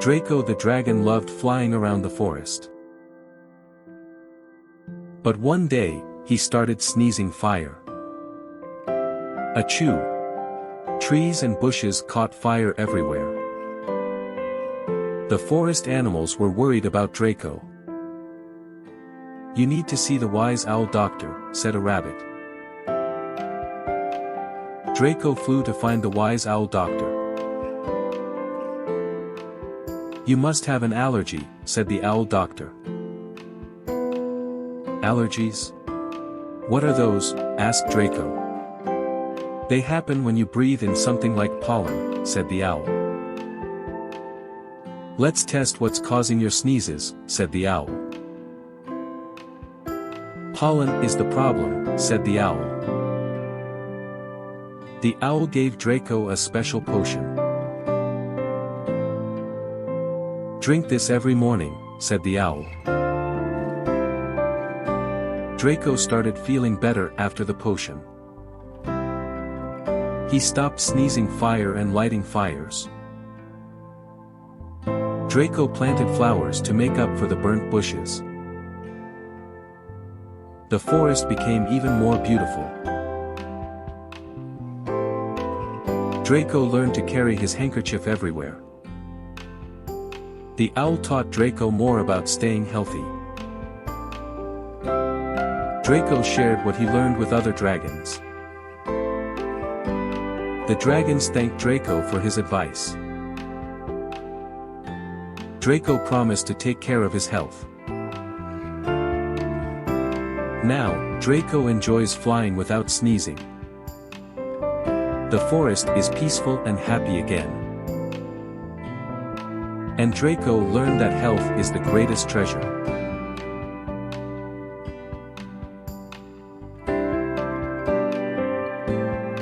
Draco the dragon loved flying around the forest. But one day, he started sneezing fire. Achoo! Trees and bushes caught fire everywhere. The forest animals were worried about Draco. "You need to see the wise owl doctor," said a rabbit. Draco flew to find the wise owl doctor. "You must have an allergy," said the owl doctor. "Allergies? What are those?" asked Draco. "They happen when you breathe in something like pollen," said the owl. "Let's test what's causing your sneezes," said the owl. "Pollen is the problem," said the owl. The owl gave Draco a special potion. "Drink this every morning," said the owl. Draco started feeling better after the potion. He stopped sneezing fire and lighting fires. Draco planted flowers to make up for the burnt bushes. The forest became even more beautiful. Draco learned to carry his handkerchief everywhere. The owl taught Draco more about staying healthy. Draco shared what he learned with other dragons. The dragons thanked Draco for his advice. Draco promised to take care of his health. Now, Draco enjoys flying without sneezing. The forest is peaceful and happy again. And Draco learned that health is the greatest treasure.